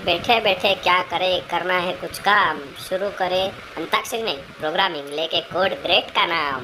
बैठे बैठे क्या करे, करना है कुछ काम। शुरू करे अंताक्षरी नहीं, प्रोग्रामिंग लेके कोड ग्रेट का नाम।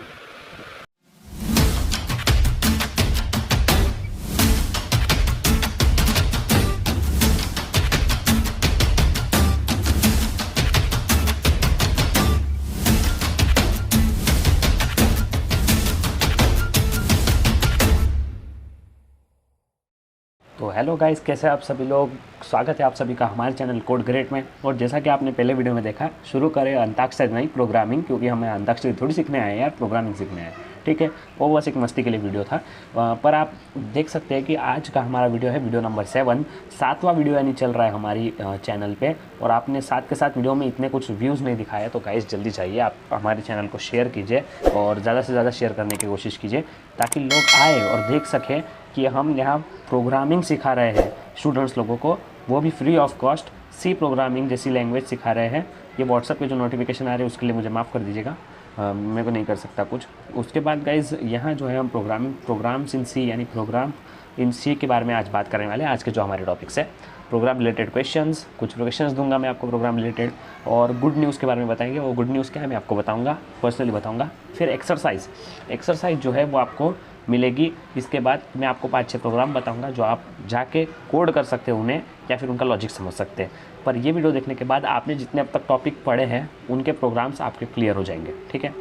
तो हेलो गाइस, कैसे हैं आप सभी लोग। स्वागत है आप सभी का हमारे चैनल कोड ग्रेट में। और जैसा कि आपने पहले वीडियो में देखा, शुरू करें अंताक्षरी नहीं प्रोग्रामिंग, क्योंकि हमें अंताक्षरी थोड़ी सीखने आए हैं यार, प्रोग्रामिंग सीखने आए। ठीक है, वो बस एक मस्ती के लिए वीडियो था। पर आप देख सकते हैं कि आज का हमारा वीडियो है वीडियो नंबर 7, 7वां वीडियो यानी चल रहा है हमारी चैनल पे। और आपने साथ के साथ वीडियो में इतने कुछ व्यूज़ नहीं दिखाए, तो गाइस जल्दी चाहिए आप हमारे चैनल को शेयर कीजिए और ज़्यादा से ज़्यादा शेयर करने की कोशिश कीजिए, ताकि लोग आए और देख सकें कि हम यहाँ प्रोग्रामिंग सिखा रहे हैं स्टूडेंट्स लोगों को, वो भी free of cost. C programming जैसी लैंग्वेज सिखा रहे हैं। ये व्हाट्सएप पे जो नोटिफिकेशन आ रहे हैं उसके लिए मुझे माफ़ कर दीजिएगा, मेरे को नहीं कर सकता कुछ। उसके बाद गाइज़ यहाँ जो है हम प्रोग्राम्स इन सी यानी प्रोग्राम इन सी के बारे में आज बात करने वाले हैं। आज के जो हमारे टॉपिक्स है प्रोग्राम रिलेटेड क्वेश्चंस, कुछ क्वेश्चंस दूंगा मैं आपको प्रोग्राम रिलेटेड, और गुड न्यूज़ के बारे में बताएंगे। वो गुड न्यूज़ क्या है मैं आपको बताऊंगा, पर्सनली बताऊंगा। फिर एक्सरसाइज जो है वो आपको मिलेगी। इसके बाद मैं आपको 5-6 प्रोग्राम बताऊंगा जो आप जाके कोड कर सकते हो उन्हें, या फिर उनका लॉजिक समझ सकते हैं। पर ये वीडियो देखने के बाद आपने जितने अब तक टॉपिक पढ़े हैं उनके प्रोग्राम्स आपके क्लियर हो जाएंगे। ठीक है,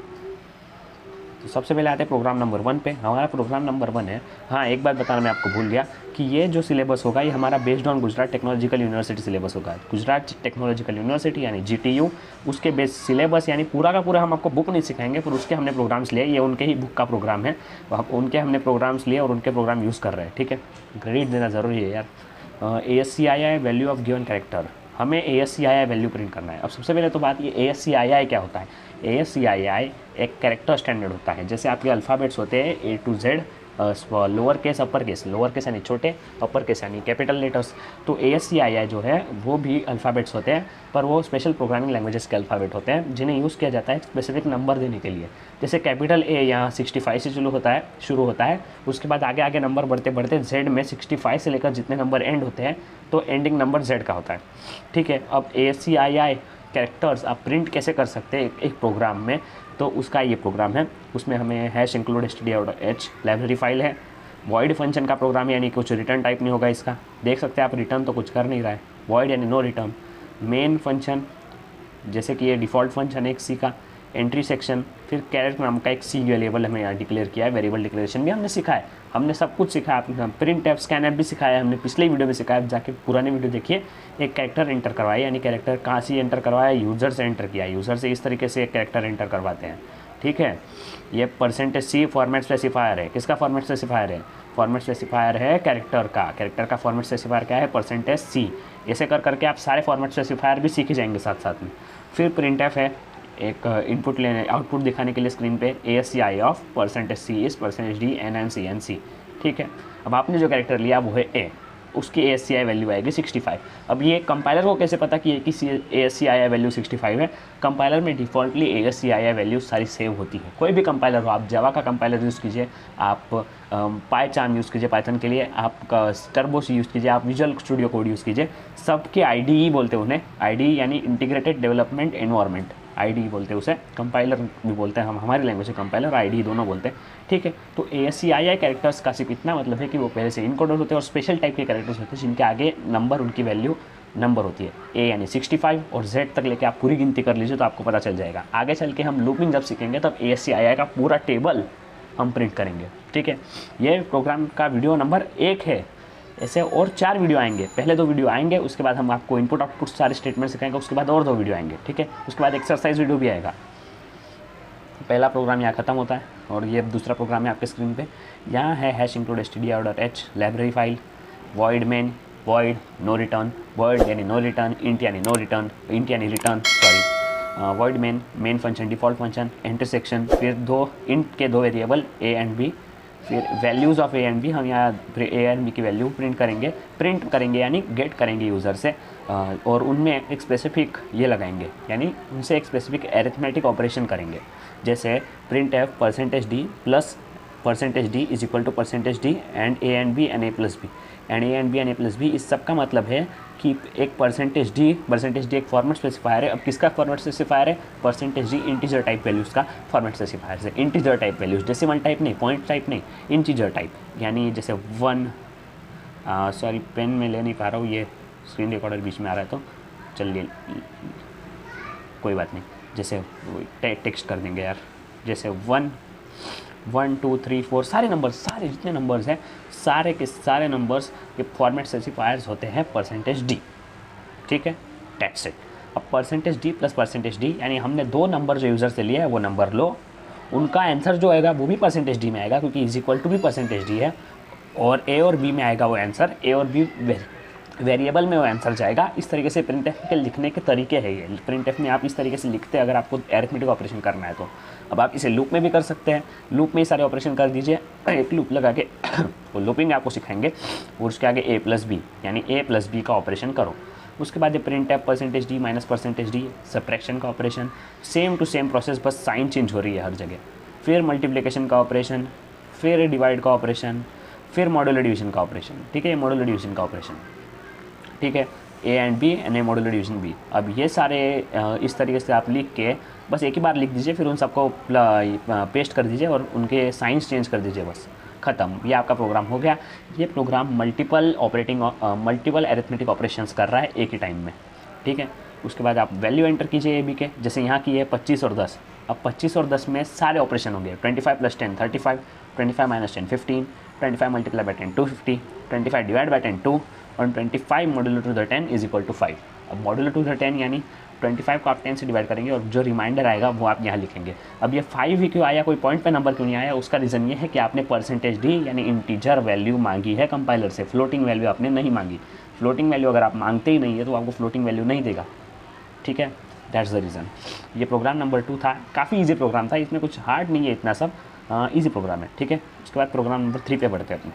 तो सबसे पहले आते हैं प्रोग्राम नंबर 1 पे। हमारा प्रोग्राम नंबर 1 है। हाँ, एक बात बताना मैं आपको भूल गया कि ये जो सिलेबस होगा ये हमारा based on Gujarat technological university syllabus होगा। गुजरात टेक्नोलॉजिकल यूनिवर्सिटी यानी GTU, उसके बेस सिलेबस यानी पूरा का पूरा हम आपको बुक नहीं सिखाएंगे, पर उसके हमने प्रोग्राम्स लिए। ये उनके ही बुक का प्रोग्राम है, उनके हमने प्रोग्राम्स लिए और उनके प्रोग्राम यूज़ कर रहे हैं। ठीक है, क्रेडिट देना ज़रूरी है यार। ASCII value of given character, हमें ASCII वैल्यू प्रिंट करना है। अब सबसे पहले तो बात ये ASCII क्या होता है। ASCII एक कैरेक्टर स्टैंडर्ड होता है। जैसे आपके अल्फ़ाबेट्स होते हैं A to Z, lower case upper case, lower case यानी छोटे, अपर केस यानी कैपिटल लेटर्स। तो ASCII जो है वो भी अल्फ़ाबेट्स होते हैं, पर वो स्पेशल प्रोग्रामिंग लैंग्वेजेस के अल्फ़ाबेट होते हैं जिन्हें यूज़ किया जाता है स्पेसिफिक नंबर देने के लिए। जैसे कैपिटल A यहाँ 65 से शुरू होता है। उसके बाद आगे आगे नंबर बढ़ते बढ़ते Z में 65 से लेकर जितने नंबर एंड होते हैं, तो एंडिंग नंबर Z का होता है। ठीक है, अब ASCII कैरेक्टर्स आप प्रिंट कैसे कर सकते हैं एक प्रोग्राम में, तो उसका ये प्रोग्राम है। उसमें हमें #include std.h लाइब्रेरी फाइल है। वॉइड फंक्शन का प्रोग्राम यानी कुछ रिटर्न टाइप नहीं होगा इसका। देख सकते हैं आप, रिटर्न तो कुछ कर नहीं रहा है, वॉइड यानी नो रिटर्न। मेन फंक्शन जैसे कि ये डिफ़ॉल्ट फंक्शन है एक सी का। एंट्री सेक्शन, फिर कैरेट नाम का एक सी वेरिएबल हमें यहाँ डिक्लेयर किया है। वेरिएबल डिक्लेरेशन भी हमने सीखा है, हमने सब कुछ सीखा है। प्रिंट एफ स्कैन एफ भी सिखाया है हमने पिछले वीडियो में सिखाया है। जाके पुराने वीडियो देखिए। एक कैरेक्टर एंटर करवाया, यानी कैरेक्टर कहाँ से एंटर करवाया, यूज़र से एंटर किया। यूज़र से इस तरीके से एक कैरेक्टर एंटर करवाते हैं। ठीक है, ये %C फॉर्मेट स्पेसिफायर है। किसका फॉर्मेट स्पेसिफायर है? फॉर्मेट स्पेसिफायर है कैरेक्टर का। कैरेक्टर का फॉर्मेट स्पेसिफायर क्या है? %C। ऐसे कर करके आप सारे फॉर्मेट स्पेसिफायर भी सीखे जाएंगे साथ साथ में। फिर प्रिंट एफ है, एक इनपुट लेने आउटपुट दिखाने के लिए स्क्रीन पे। ASCII of %C is %D NC। ठीक है, अब आपने जो कैरेक्टर लिया वो है A, उसकी ASCII वैल्यू आएगी 65। अब ये कंपाइलर को कैसे पता कि ASCII वैल्यू 65 है? कंपाइलर में डिफ़ॉल्टली ASCII वैल्यू सारी सेव होती है। कोई भी कंपाइलर हो, आप जावा का कंपाइलर यूज़ कीजिए, आप पाइथन यूज़ कीजिए पाइथन के लिए, आप टर्बो सी यूज़ कीजिए, आप विजुअल स्टूडियो कोड यूज़ कीजिए, सबके IDE बोलते हैं उन्हें। IDE यानी इंटीग्रेटेड डेवलपमेंट एनवायरनमेंट, IDE बोलते हैं उसे। कंपाइलर भी बोलते हैं हम, हमारी लैंग्वेज में कंपाइलर IDE दोनों बोलते हैं। ठीक है, तो ASCII कैरेक्टर्स का सिर्फ इतना मतलब है कि वो पहले से इनकोडेड होते हैं और स्पेशल टाइप के कैरेक्टर्स होते हैं जिनके आगे नंबर, उनकी वैल्यू नंबर होती है। A यानी 65 और Z तक लेके आप पूरी गिनती कर लीजिए तो आपको पता चल जाएगा। आगे चल के हम लूपिंग जब सीखेंगे तब ASCII का पूरा टेबल हम प्रिंट करेंगे। ठीक है, ये प्रोग्राम का वीडियो नंबर 1 है। ऐसे और 4 वीडियो आएंगे। पहले 2 वीडियो आएंगे, उसके बाद हम आपको इनपुट आउटपुट सारे स्टेटमेंट सिखाएंगे, उसके बाद और 2 वीडियो आएंगे। ठीक है, उसके बाद एक्सरसाइज वीडियो भी आएगा। पहला प्रोग्राम यहाँ खत्म होता है और ये दूसरा प्रोग्राम है आपके स्क्रीन पे। यहाँ है #include std.h library file, void main, void no return, void यानी नो रिटर्न, इंट यानी नो रिटर्न, इंट यानी return, sorry, void main function, default function, enter section, फिर 2 इंट के 2 वेरिएबल A एंड B, फिर values of A and B। हम यहाँ A and B की value print करेंगे यानी गेट करेंगे यूज़र से, और उनमें एक स्पेसिफिक ये लगाएंगे, यानी उनसे एक स्पेसिफिक एरिथमेटिक ऑपरेशन करेंगे। जैसे print f %D plus %D is equal to %D and A and B and A plus B and A and B and A plus B। इस सब का मतलब है कि एक परसेंटेज डी एक फॉर्मेट स्पेसिफायर है। अब किसका फॉर्मेट स्पेसिफायर है? Percentage D integer type values का फॉर्मेट स्पेसिफायर है। Integer type values, decimal type नहीं, पॉइंट टाइप नहीं, इंटीजर टाइप। यानी जैसे 1, सॉरी पेन में ले नहीं पा रहा हूँ, ये स्क्रीन रिकॉर्डर बीच में आ रहा है तो चलिए कोई बात नहीं, जैसे टेक्स्ट कर देंगे यार, जैसे 1 1 2 3 4 सारे नंबर्स, सारे जितने नंबर्स हैं सारे के सारे नंबर्स के फॉर्मेट स्पेसिफायर्स होते हैं परसेंटेज डी। ठीक है, दैट्स इट। अब percentage D plus percentage D, यानी हमने 2 नंबर जो यूज़र से लिए है वो नंबर लो, उनका आंसर जो आएगा वो भी परसेंटेज डी में आएगा क्योंकि इज इक्वल टू भी परसेंटेज डी है, और ए और बी में आएगा वो आंसर, ए और बी वेरिएबल में वो आंसर जाएगा। इस तरीके से प्रिंटफ के लिखने के तरीके हैं ये। प्रिंटफ में आप इस तरीके से लिखते हैं अगर आपको अरिथमेटिक ऑपरेशन करना है तो। अब आप इसे लूप में भी कर सकते हैं, लूप में ही सारे ऑपरेशन कर दीजिए। एक लूप लगा के वो लूपिंग आपको सिखाएंगे, और उसके आगे ए प्लस बी यानी ए प्लस बी का ऑपरेशन करो। उसके बाद ये printf percentage d minus percentage d, subtraction का operation, same to same process, बस साइन चेंज हो रही है हर जगह। फिर मल्टीप्लिकेशन का ऑपरेशन, फिर डिवाइड का ऑपरेशन, फिर मॉड्यूलर डिवीजन का ऑपरेशन। ठीक है, ये मॉड्यूलर डिवीजन का ऑपरेशन। ठीक है, A and B and A modular division B. अब ये सारे इस तरीके से आप लिख के बस एक ही बार लिख दीजिए, फिर उन सबको पेस्ट कर दीजिए और उनके साइंस चेंज कर दीजिए, बस ख़त्म। ये आपका प्रोग्राम हो गया। ये प्रोग्राम मल्टीपल अरिथमेटिक ऑपरेशंस कर रहा है एक ही टाइम में। ठीक है, उसके बाद आप वैल्यू एंटर कीजिए ए बी के, जैसे यहाँ की है 25 और 10। अब 25 और 10 में सारे ऑपरेशन होंगे। 25 + 10 35, 25 - 10 15, 25 × 10 250, 25 डिवाइड बाई 10 2, और 25 modular to the 10 is equal to 5। अब मॉड्यूलर टू द 10 यानी 25 को आप 10 से डिवाइड करेंगे और जो रिमाइंडर आएगा वो आप यहाँ लिखेंगे। अब ये 5 ही क्यों आया, कोई पॉइंट पे नंबर क्यों नहीं आया? उसका रीज़न ये है कि आपने परसेंटेज डी यानी इंटीजर वैल्यू मांगी है कंपाइलर से, फ्लोटिंग वैल्यू आपने नहीं मांगी। फ्लोटिंग वैल्यू अगर आप मांगते ही नहीं है तो आपको फ्लोटिंग वैल्यू नहीं देगा। ठीक है, दैट्स द रीज़न। ये प्रोग्राम नंबर 2 था, काफ़ी ईजी प्रोग्राम था, इसमें कुछ हार्ड नहीं है इतना सब, ईजी प्रोग्राम है। ठीक है, उसके बाद प्रोग्राम नंबर 3 पे बढ़ते हैं अपने।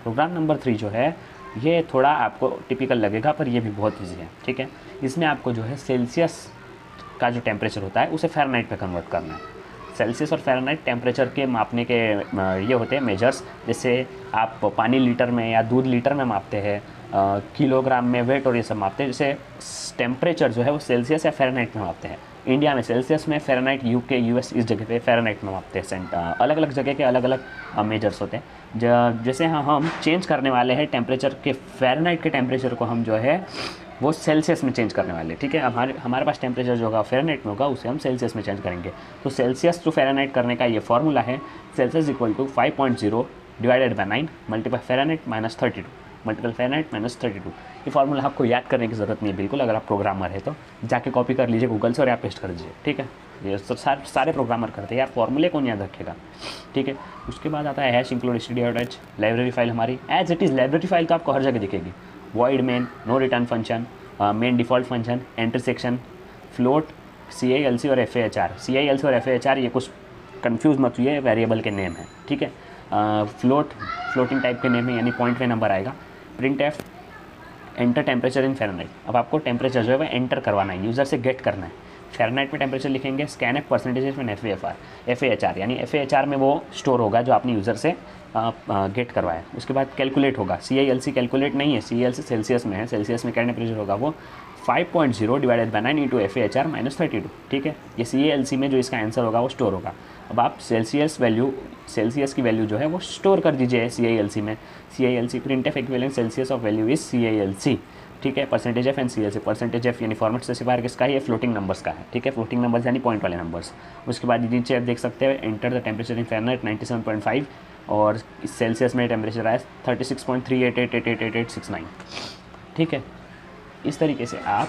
प्रोग्राम नंबर 3 जो है ये थोड़ा आपको टिपिकल लगेगा पर ये भी बहुत ईजी है। ठीक है, इसमें आपको जो है सेल्सियस का जो टेम्परेचर होता है उसे फ़ारेनहाइट पे कन्वर्ट करना है। सेल्सियस और फ़ारेनहाइट टेम्परेचर के मापने के ये होते हैं मेजर्स। जैसे आप पानी लीटर में या दूध लीटर में मापते हैं, किलोग्राम में वेट और ये सब मापते हैं। जैसे टेम्परेचर जो है वो सेल्सियस या फ़ारेनहाइट में मापते हैं। इंडिया में सेल्सियस में, फ़ारेनहाइट यूके यूएस इस जगह पे फ़ारेनहाइट में मापते हैं। अलग अलग जगह के अलग अलग मेजर्स होते हैं। जैसे हम चेंज करने वाले हैं टेम्परेचर के, फ़ारेनहाइट के टेम्परेचर को हम जो है वो सेल्सियस में चेंज करने वाले हैं। ठीक है, हमारे पास टेम्परेचर जो होगा फ़ारेनहाइट में होगा उसे हम सेल्सियस में चेंज करेंगे। तो सेल्सियस टू फ़ारेनहाइट करने का ये फॉर्मूला है, Celsius equal to 5.0 divided by 9 multiply Fahrenheit minus 32 multiple Fahrenheit minus 32। ये फार्मूला आपको याद करने की ज़रूरत नहीं है बिल्कुल। अगर आप प्रोग्रामर है तो जाके कॉपी कर लीजिए गूगल से और आप पेस्ट कर दीजिए। ठीक है, ये सारे प्रोग्रामर करते हैं यार, फॉर्मूले कौन याद रखेगा। ठीक है, उसके बाद आता है hash include std.h library file हमारी as it is. Library file तो आपको हर जगह दिखेगी। Void main, no return function, main default function, enter section, float, CILC और FAHR। CILC और FAHR ये कुछ कन्फ्यूज़ मत हुई, वेरिएबल के नेम है। ठीक है, फ्लोटिंग टाइप के नेम है यानी पॉइंट पे नंबर आएगा। Printf, enter temperature in Fahrenheit. अब आपको टेम्परेचर जो है वो एंटर करवाना है, यूज़र से गेट करना है। फ़ारेनहाइट में टेम्परेचर लिखेंगे, स्कैनफ परसेंटेज में FAHR यानी FAHR में वो स्टोर होगा जो आपने यूज़र से गेट करवाया। उसके बाद कैलकुलेट होगा, CILC कैलकुलेट नहीं है, CILC सेल्सियस में है। सेल्सियस में क्या टेम्परेचर होगा वो 5.0 divided by 9 into FAHR minus 32। ठीक है, ये CILC में जो इसका आंसर होगा वो स्टोर होगा। अब आप सेल्सियस की वैल्यू जो है वो स्टोर कर दीजिए CILC में। CILC printf equivalent Celsius of value is CILC। ठीक है, percentage F and CILC। Percentage F यानी फॉर्मेट स्पेसिफायर किसका है, ये फ्लोटिंग नंबर्स का है। ठीक है, फ्लोटिंग नंबर्स यानी पॉइंट वाले नंबर्स। उसके बाद नीचे आप देख सकते हैं enter the temperature in Fahrenheit 97.5 और सेल्सियस में टेम्परेचर आया 36.38888869। ठीक है, इस तरीके से आप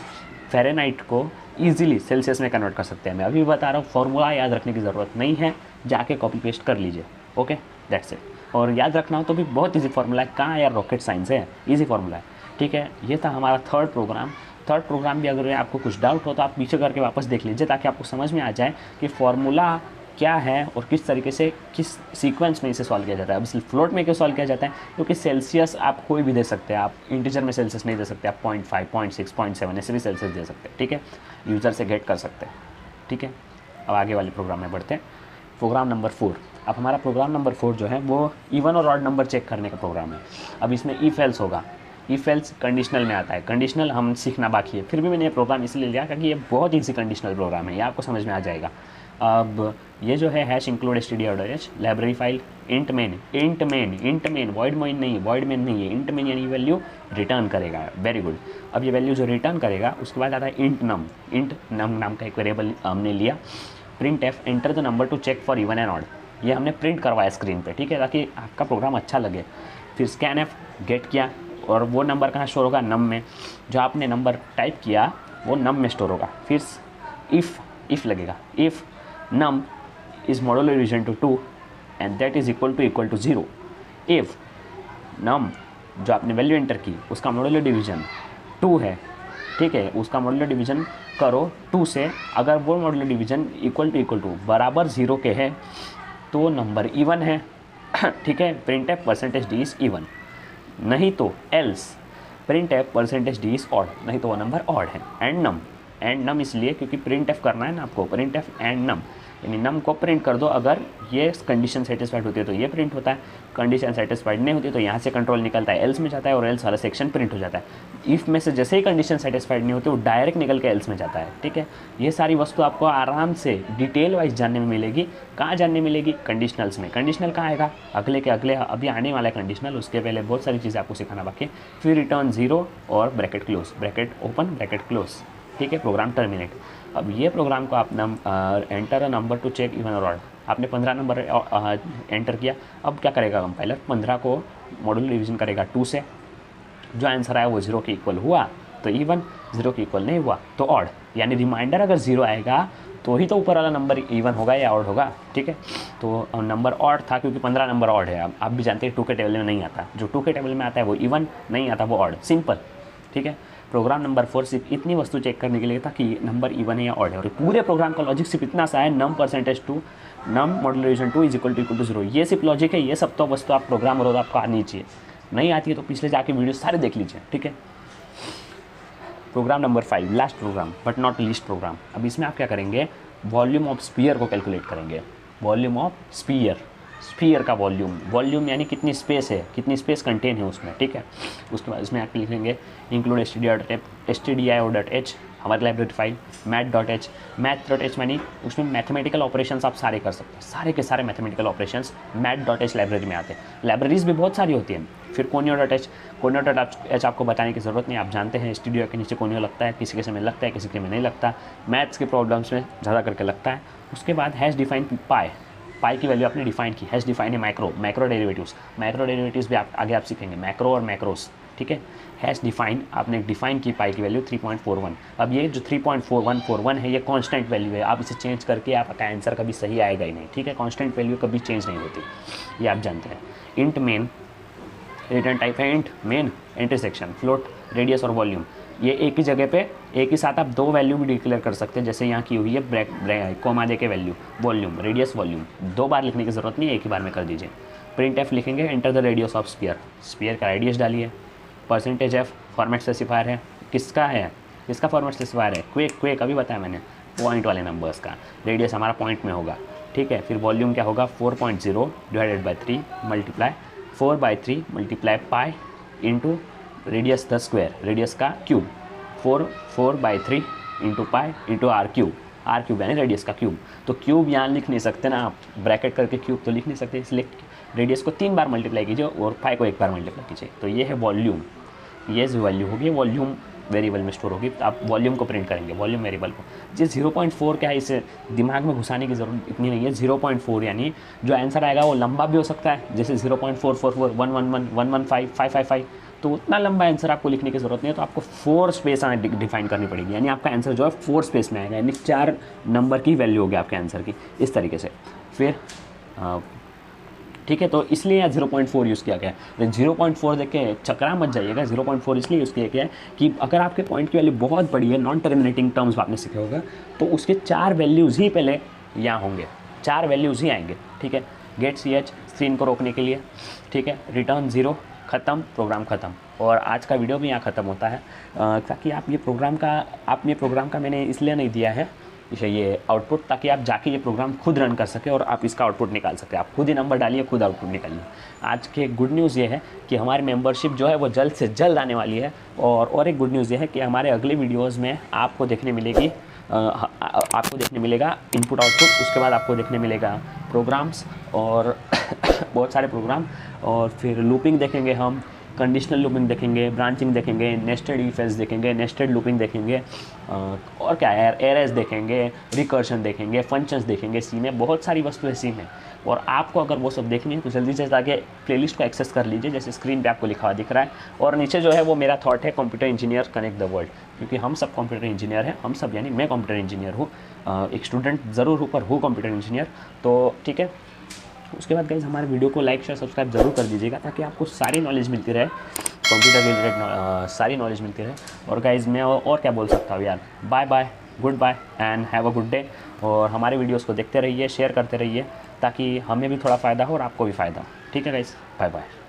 फ़ारेनहाइट को ईजिली सेल्सियस में कन्वर्ट कर सकते हैं। मैं अभी बता रहा हूँ, फॉर्मूला याद रखने की ज़रूरत नहीं है, जाके कॉपी पेस्ट कर लीजिए। Okay, that's it. और याद रखना हो तो भी बहुत ईजी फार्मूला है, कहाँ यार रॉकेट साइंस है, ईजी फार्मूला है। ठीक है, ये था हमारा थर्ड प्रोग्राम भी अगर आपको कुछ डाउट हो तो आप पीछे करके वापस देख लीजिए ताकि आपको समझ में आ जाए कि फार्मूला क्या है और किस तरीके से किस सीक्वेंस में इसे सॉल्व किया जाता है। अब इसलिए फ्लोट में क्यों सॉल्व किया जाता है, क्योंकि सेल्सियस आप कोई भी दे सकते हैं, आप इंटीजर में सेल्सियस नहीं दे सकते, आप 0.5, 0.6, 0.7 ऐसे भी सेल्सियस दे सकते हैं। ठीक है, यूज़र से गेट कर सकते हैं। ठीक है, अब आगे वाले प्रोग्राम में बढ़ते हैं। Program number 4। अब हमारा प्रोग्राम नंबर 4 जो है वो इवन और ऑड नंबर चेक करने का प्रोग्राम है। अब इसमें इफ एल्स होगा। इफ एल्स कंडीशनल में आता है, कंडीशनल हम सीखना बाकी है, फिर भी मैंने ये प्रोग्राम इसलिए लिया क्योंकि ये बहुत ईजी कंडीशनल प्रोग्राम है, ये आपको समझ में आ जाएगा। अब ये जो है hash include std.h library file int main void main नहीं है, इंट मेन यानी वैल्यू रिटर्न करेगा। Very good. अब ये वैल्यू जो रिटर्न करेगा उसके बाद आता है इंट नम नाम का एक वेरिएबल हमने लिया। Print f enter the number to check for even and odd, ये हमने प्रिंट करवाया स्क्रीन पे, ठीक है, ताकि आपका प्रोग्राम अच्छा लगे। फिर स्कैन एफ गेट किया और वो नंबर कहाँ स्टोर होगा, नम में, जो आपने नंबर टाइप किया वो नम में स्टोर होगा। फिर इफ़ लगेगा, if num is modulo division to 2 and that is equal to 0, if num जो आपने वैल्यू एंटर की उसका मोडुलो डिवीजन 2 है, ठीक है, उसका मोडुलो डिवीजन करो 2 से, अगर वो मोडुलो डिवीजन इक्वल टू बराबर 0 के है तो नंबर इवन है, ठीक है, print F percentage D is even, नहीं तो else print F percentage D is odd, नहीं तो वो नंबर ऑड है। एंड नम इसलिए क्योंकि प्रिंट एफ करना है ना आपको, प्रिंट एफ एंड नम, यानी नम को प्रिंट कर दो, अगर ये कंडीशन सेटिस्फाइड होती है तो ये प्रिंट होता है, कंडीशन सेटिस्फाइड नहीं होती तो यहाँ से कंट्रोल निकलता है एल्स में जाता है और एल्स वाला सेक्शन प्रिंट हो जाता है। इफ़ में से जैसे ही कंडीशन सेटिस्फाइड नहीं होती वो डायरेक्ट निकल के एल्स में जाता है, ठीक है। ये सारी वस्तु आपको आराम से डिटेल वाइज जानने में मिलेगी। कहाँ जानने मिलेगी, कंडीशनल्स में। कंडीशनल कहाँ आएगा, अगले के अगले अभी आने वाला है कंडीशनल, उसके पहले बहुत सारी चीज़ें आपको सिखाना बाकी है। फिर रिटर्न 0 और bracket close, bracket open bracket close, ठीक है, प्रोग्राम टर्मिनेट। अब ये प्रोग्राम को आप enter a number to check even और ऑड, आपने 15 नंबर एंटर किया, अब क्या करेगा कंपाइलर, 15 को मॉड्यूल डिवीजन करेगा 2 से, जो आंसर आया वो 0 के इक्वल हुआ तो इवन, 0 के इक्वल नहीं हुआ तो ऑड, यानी रिमाइंडर अगर 0 आएगा तो ही तो ऊपर वाला नंबर इवन होगा या ऑड होगा, ठीक है। तो नंबर ऑड था क्योंकि 15 नंबर ऑड है, आप भी जानते हैं 2 के टेबल में नहीं आता, जो 2 के टेबल में आता है वो इवन, नहीं आता वो ऑड, सिंपल, ठीक है। प्रोग्राम नंबर 4 सिर्फ इतनी वस्तु चेक करने के लिए था कि नंबर इवन है या ऑड है, और पूरे प्रोग्राम का लॉजिक सिर्फ इतना सा है, num percentage 2 num modulo division 2 is equal to 0, ये सिर्फ लॉजिक है। ये सब तो वस्तु आप प्रोग्राम और आपको आनी चाहिए, नहीं आती है तो पिछले जाके वीडियो सारे देख लीजिए, ठीक है। Program number 5 last program but not least program. अब इसमें आप क्या करेंगे, वॉल्यूम ऑफ स्फीयर को कैलकुलेट करेंगे। वॉल्यूम ऑफ स्फीयर का वॉल्यूम यानी कितनी स्पेस है, कितनी स्पेस कंटेन है उसमें, ठीक है। उसके बाद इसमें आप लिखेंगे इंक्लूड stdio.h हमारी लाइब्रेरी फाइल, math.h यानी उसमें मैथमेटिकल ऑपरेशंस आप सारे कर सकते हैं, सारे के सारे मैथमेटिकल ऑपरेशंस math.h लाइब्रेरी में आते हैं। लाइब्रेरीज भी बहुत सारी होती हैं। फिर conio.h आपको बताने की ज़रूरत नहीं, आप जानते हैं स्टूडियो के नीचे conio लगता है, किसी के में लगता है, किसी के में नहीं लगता, मैथ्स के प्रॉब्लम्स में ज़्यादा करके लगता है। उसके बाद हैश डिफाइन पाई की वैल्यू आपने डिफाइन की, हैश डिफाइन है मैक्रो डेरिवेटिव्स भी आप आगे आप सीखेंगे, मैक्रो और मैक्रोस, ठीक है। हैश डिफाइन आपने डिफाइन की पाई की वैल्यू 3.41। अब ये जो 3.4141 है ये कांस्टेंट वैल्यू है, आप इसे चेंज करके आपका आंसर कभी सही आएगा ही नहीं, ठीक है। कांस्टेंट वैल्यू कभी चेंज नहीं होती, ये आप जानते हैं। इंट मेन रिटर्न टाइप है, int main intersection float radius और वॉल्यूम, ये एक ही जगह पे एक ही साथ आप 2 वैल्यू भी डिक्लेयर कर सकते हैं, जैसे यहाँ की हुई है कोमा दे के वैल्यू, वॉल्यूम रेडियस वॉल्यूम 2 बार लिखने की ज़रूरत नहीं है, एक ही बार में कर दीजिए। प्रिंट एफ लिखेंगे enter the radius of sphere का रेडियस डालिए। परसेंटेज एफ फॉर्मेट स्पेसिफायर है, किसका फॉर्मेट स्पेसिफायर है, क्वेक अभी बताया मैंने, पॉइंट वाले नंबर्स का, रेडियस हमारा पॉइंट में होगा, ठीक है। फिर वॉल्यूम क्या होगा 4.0 divided by 3 multiply 4/3 multiply pi into radius the square, radius का cube, 4/3 into pi into r cube यानी रेडियस का क्यूब। तो क्यूब यहाँ लिख नहीं सकते ना आप, ब्रैकेट करके क्यूब तो लिख नहीं सकते, इसलिए रेडियस को 3 बार मल्टीप्लाई कीजिए और पाई को 1 बार मल्टीप्लाई कीजिए। तो ये है वॉल्यूम, ये जो वैल्यू होगी वॉल्यूम वेरिएबल में स्टोर होगी, तो आप वॉल्यूम को प्रिंट करेंगे, वॉल्यूम वेरिएबल को। जी 0.4 क्या है, इसे दिमाग में घुसाने की ज़रूरत इतनी नहीं है। 0.4 यानी जो आंसर आएगा वो लंबा भी हो सकता है, जैसे 0.444 111 115 555, तो उतना लंबा आंसर आपको लिखने की ज़रूरत नहीं है, तो आपको 4 स्पेस डिफाइन करनी पड़ेगी, यानी आपका आंसर जो है 4 स्पेस में आएगा, यानी 4 नंबर की वैल्यू होगी आपके आंसर की, इस तरीके से। फिर ठीक है, तो इसलिए यहाँ 0.4 यूज़ किया गया है। 0.4 देख के चकरा मत जाइएगा, 0.4 इसलिए यूज़ किया गया है कि अगर आपके पॉइंट की वैल्यू बहुत बड़ी है, नॉन टर्मिनेटिंग टर्म्स आपने सीखे होगा, तो उसके 4 वैल्यूज़ ही पहले यहाँ होंगे, 4 वैल्यूज़ ही आएंगे, ठीक है। गेट CH स्क्रीन को रोकने के लिए, ठीक है। रिटर्न 0 ख़त्म, प्रोग्राम ख़त्म। और आज का वीडियो भी यहाँ ख़त्म होता है, ताकि आप ये प्रोग्राम का मैंने इसलिए नहीं दिया है ये आउटपुट, ताकि आप जाके ये प्रोग्राम खुद रन कर सके और आप इसका आउटपुट निकाल सकते हैं। आप खुद ही नंबर डालिए, खुद आउटपुट निकालिए। आज के गुड न्यूज़ ये है कि हमारी मेंबरशिप जो है वो जल्द से जल्द आने वाली है। और एक गुड न्यूज़ ये है कि हमारे अगले वीडियोज़ में आपको देखने मिलेगी आपको देखने मिलेगा इनपुट आउटपुट, उसके बाद आपको देखने मिलेगा प्रोग्राम्स और बहुत सारे प्रोग्राम, और फिर लूपिंग देखेंगे हम, कंडीशनल लूपिंग देखेंगे, ब्रांचिंग देखेंगे, नेस्टेड इफ एल्स देखेंगे, नेस्टेड लूपिंग देखेंगे, और क्या है, एरेज देखेंगे, रिकर्शन देखेंगे, फंक्शंस देखेंगे। सी में बहुत सारी वस्तुएं सी में, और आपको अगर वो सब देखनी है तो जल्दी से जाके प्लेलिस्ट को एक्सेस कर लीजिए, जैसे स्क्रीन पे आपको लिखा हुआ दिख रहा है। और नीचे जो है वो मेरा थॉट है, computer engineer connect the world, क्योंकि हम सब कंप्यूटर इंजीनियर हैं। हम सब यानी मैं कंप्यूटर इंजीनियर हूँ, एक स्टूडेंट ज़रूर हूँ पर हूँ कंप्यूटर इंजीनियर। तो ठीक है, उसके बाद गाइज हमारे वीडियो को लाइक शेयर सब्सक्राइब जरूर कर दीजिएगा, ताकि आपको सारी नॉलेज मिलती रहे, कंप्यूटर रिलेटेड सारी नॉलेज मिलती रहे। और गाइज मैं और क्या बोल सकता हूँ यार, bye bye, good bye and have a good day. और हमारे वीडियोस को देखते रहिए, शेयर करते रहिए, ताकि हमें भी थोड़ा फ़ायदा हो और आपको भी फ़ायदा हो। ठीक है गाइज, बाय बाय।